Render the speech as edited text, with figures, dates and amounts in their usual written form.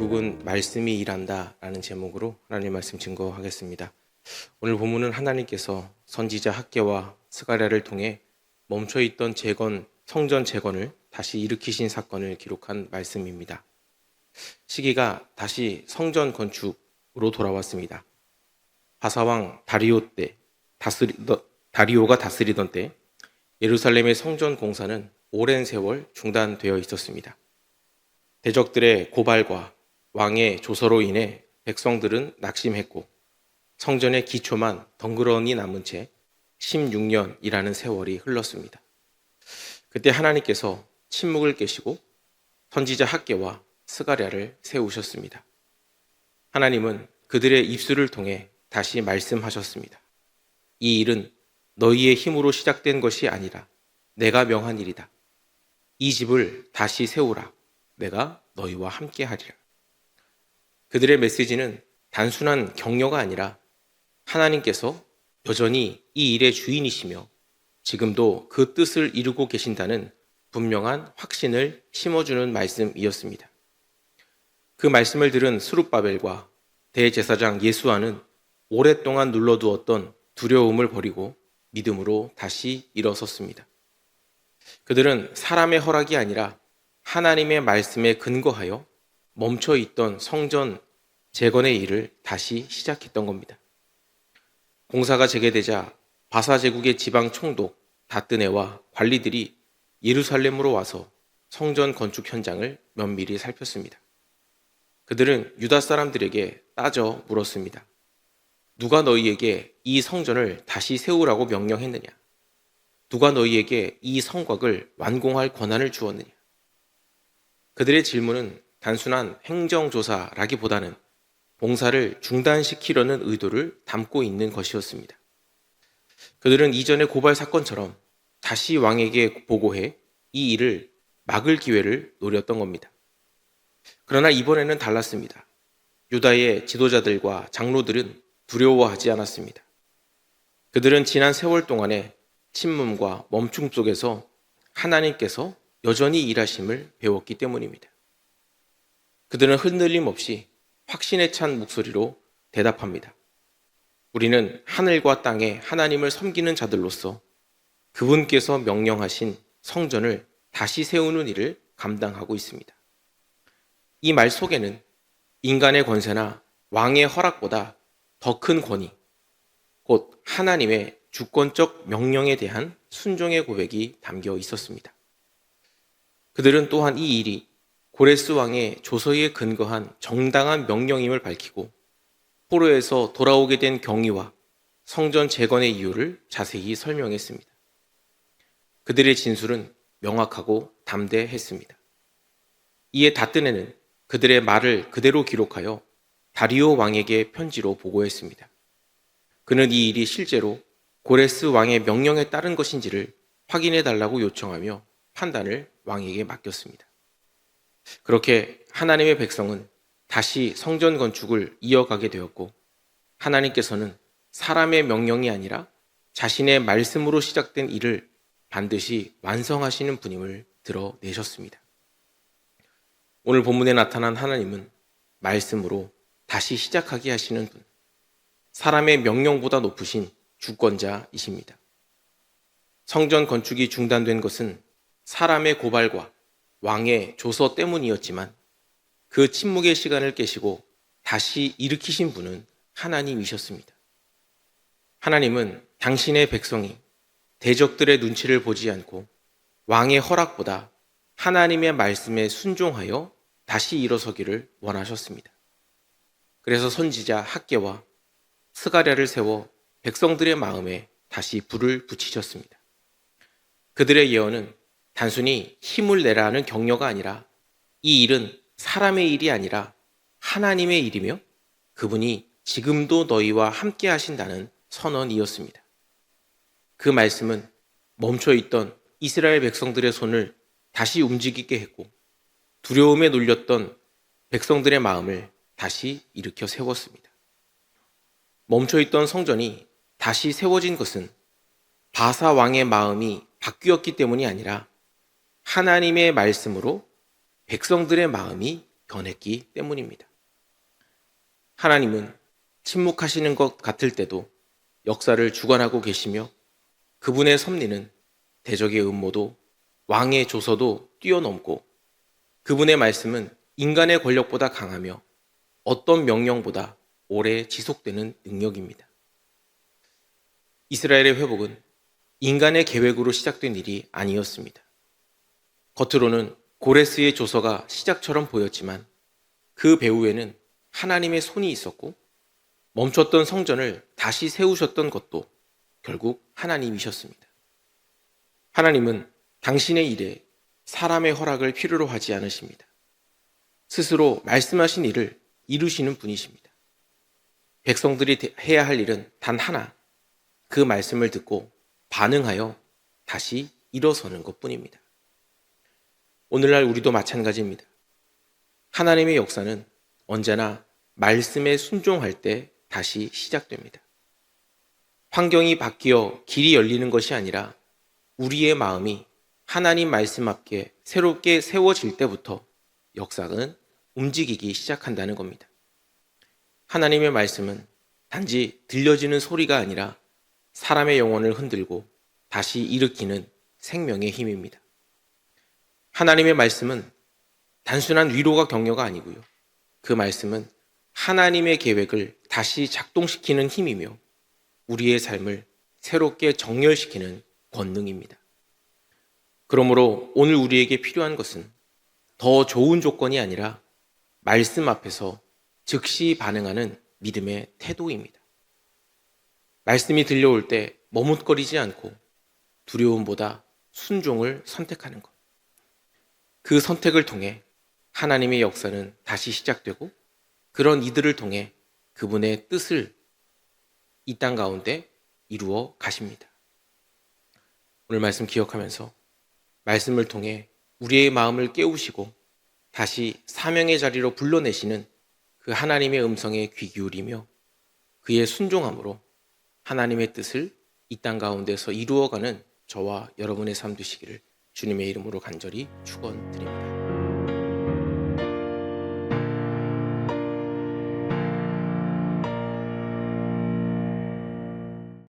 결국은 말씀이 일한다 라는 제목으로 하나님 말씀 증거하겠습니다. 오늘 본문은 하나님께서 선지자 학개와 스가랴를 통해 멈춰있던 성전 재건을 다시 일으키신 사건을 기록한 말씀입니다. 시기가 다시 성전 건축으로 돌아왔습니다. 바사왕 다리오가 다스리던 때 예루살렘의 성전 공사는 오랜 세월 중단되어 있었습니다. 대적들의 고발과 왕의 조서로 인해 백성들은 낙심했고 성전의 기초만 덩그러니 남은 채 16년이라는 세월이 흘렀습니다. 그때 하나님께서 침묵을 깨시고 선지자 학개와 스가랴를 세우셨습니다. 하나님은 그들의 입술을 통해 다시 말씀하셨습니다. 이 일은 너희의 힘으로 시작된 것이 아니라 내가 명한 일이다. 이 집을 다시 세우라. 내가 너희와 함께 하리라. 그들의 메시지는 단순한 격려가 아니라 하나님께서 여전히 이 일의 주인이시며 지금도 그 뜻을 이루고 계신다는 분명한 확신을 심어주는 말씀이었습니다. 그 말씀을 들은 스룹바벨과 대제사장 예수아는 오랫동안 눌러두었던 두려움을 버리고 믿음으로 다시 일어섰습니다. 그들은 사람의 허락이 아니라 하나님의 말씀에 근거하여 멈춰있던 성전 재건의 일을 다시 시작했던 겁니다. 공사가 재개되자 바사 제국의 지방 총독 다뜨네와 관리들이 예루살렘으로 와서 성전 건축 현장을 면밀히 살폈습니다. 그들은 유다 사람들에게 따져 물었습니다. 누가 너희에게 이 성전을 다시 세우라고 명령했느냐? 누가 너희에게 이 성곽을 완공할 권한을 주었느냐? 그들의 질문은 단순한 행정조사라기보다는 공사를 중단시키려는 의도를 담고 있는 것이었습니다. 그들은 이전의 고발 사건처럼 다시 왕에게 보고해 이 일을 막을 기회를 노렸던 겁니다. 그러나 이번에는 달랐습니다. 유다의 지도자들과 장로들은 두려워하지 않았습니다. 그들은 지난 세월 동안의 침묵과 멈춤 속에서 하나님께서 여전히 일하심을 배웠기 때문입니다. 그들은 흔들림 없이 확신에 찬 목소리로 대답합니다. 우리는 하늘과 땅에 하나님을 섬기는 자들로서 그분께서 명령하신 성전을 다시 세우는 일을 감당하고 있습니다. 이 말 속에는 인간의 권세나 왕의 허락보다 더 큰 권위, 곧 하나님의 주권적 명령에 대한 순종의 고백이 담겨 있었습니다. 그들은 또한 이 일이 고레스 왕의 조서에 근거한 정당한 명령임을 밝히고 포로에서 돌아오게 된 경위와 성전 재건의 이유를 자세히 설명했습니다. 그들의 진술은 명확하고 담대했습니다. 이에 다뜨네는 그들의 말을 그대로 기록하여 다리오 왕에게 편지로 보고했습니다. 그는 이 일이 실제로 고레스 왕의 명령에 따른 것인지를 확인해 달라고 요청하며 판단을 왕에게 맡겼습니다. 그렇게 하나님의 백성은 다시 성전 건축을 이어가게 되었고 하나님께서는 사람의 명령이 아니라 자신의 말씀으로 시작된 일을 반드시 완성하시는 분임을 드러내셨습니다. 오늘 본문에 나타난 하나님은 말씀으로 다시 시작하게 하시는 분, 사람의 명령보다 높으신 주권자이십니다. 성전 건축이 중단된 것은 사람의 고발과 왕의 조서 때문이었지만 그 침묵의 시간을 깨시고 다시 일으키신 분은 하나님이셨습니다. 하나님은 당신의 백성이 대적들의 눈치를 보지 않고 왕의 허락보다 하나님의 말씀에 순종하여 다시 일어서기를 원하셨습니다. 그래서 선지자 학개와 스가랴를 세워 백성들의 마음에 다시 불을 붙이셨습니다. 그들의 예언은 단순히 힘을 내라는 격려가 아니라 이 일은 사람의 일이 아니라 하나님의 일이며 그분이 지금도 너희와 함께 하신다는 선언이었습니다. 그 말씀은 멈춰있던 이스라엘 백성들의 손을 다시 움직이게 했고 두려움에 눌렸던 백성들의 마음을 다시 일으켜 세웠습니다. 멈춰있던 성전이 다시 세워진 것은 바사 왕의 마음이 바뀌었기 때문이 아니라 하나님의 말씀으로 백성들의 마음이 변했기 때문입니다. 하나님은 침묵하시는 것 같을 때도 역사를 주관하고 계시며 그분의 섭리는 대적의 음모도 왕의 조서도 뛰어넘고 그분의 말씀은 인간의 권력보다 강하며 어떤 명령보다 오래 지속되는 능력입니다. 이스라엘의 회복은 인간의 계획으로 시작된 일이 아니었습니다. 겉으로는 고레스의 조서가 시작처럼 보였지만 그 배후에는 하나님의 손이 있었고 멈췄던 성전을 다시 세우셨던 것도 결국 하나님이셨습니다. 하나님은 당신의 일에 사람의 허락을 필요로 하지 않으십니다. 스스로 말씀하신 일을 이루시는 분이십니다. 백성들이 해야 할 일은 단 하나, 그 말씀을 듣고 반응하여 다시 일어서는 것뿐입니다. 오늘날 우리도 마찬가지입니다. 하나님의 역사는 언제나 말씀에 순종할 때 다시 시작됩니다. 환경이 바뀌어 길이 열리는 것이 아니라 우리의 마음이 하나님 말씀 앞에 새롭게 세워질 때부터 역사는 움직이기 시작한다는 겁니다. 하나님의 말씀은 단지 들려지는 소리가 아니라 사람의 영혼을 흔들고 다시 일으키는 생명의 힘입니다. 하나님의 말씀은 단순한 위로가 격려가 아니고요. 그 말씀은 하나님의 계획을 다시 작동시키는 힘이며 우리의 삶을 새롭게 정렬시키는 권능입니다. 그러므로 오늘 우리에게 필요한 것은 더 좋은 조건이 아니라 말씀 앞에서 즉시 반응하는 믿음의 태도입니다. 말씀이 들려올 때 머뭇거리지 않고 두려움보다 순종을 선택하는 것. 그 선택을 통해 하나님의 역사는 다시 시작되고 그런 이들을 통해 그분의 뜻을 이 땅 가운데 이루어 가십니다. 오늘 말씀 기억하면서 말씀을 통해 우리의 마음을 깨우시고 다시 사명의 자리로 불러내시는 그 하나님의 음성에 귀 기울이며 그의 순종함으로 하나님의 뜻을 이 땅 가운데서 이루어가는 저와 여러분의 삶 되시기를 주님의 이름으로 간절히 축원드립니다.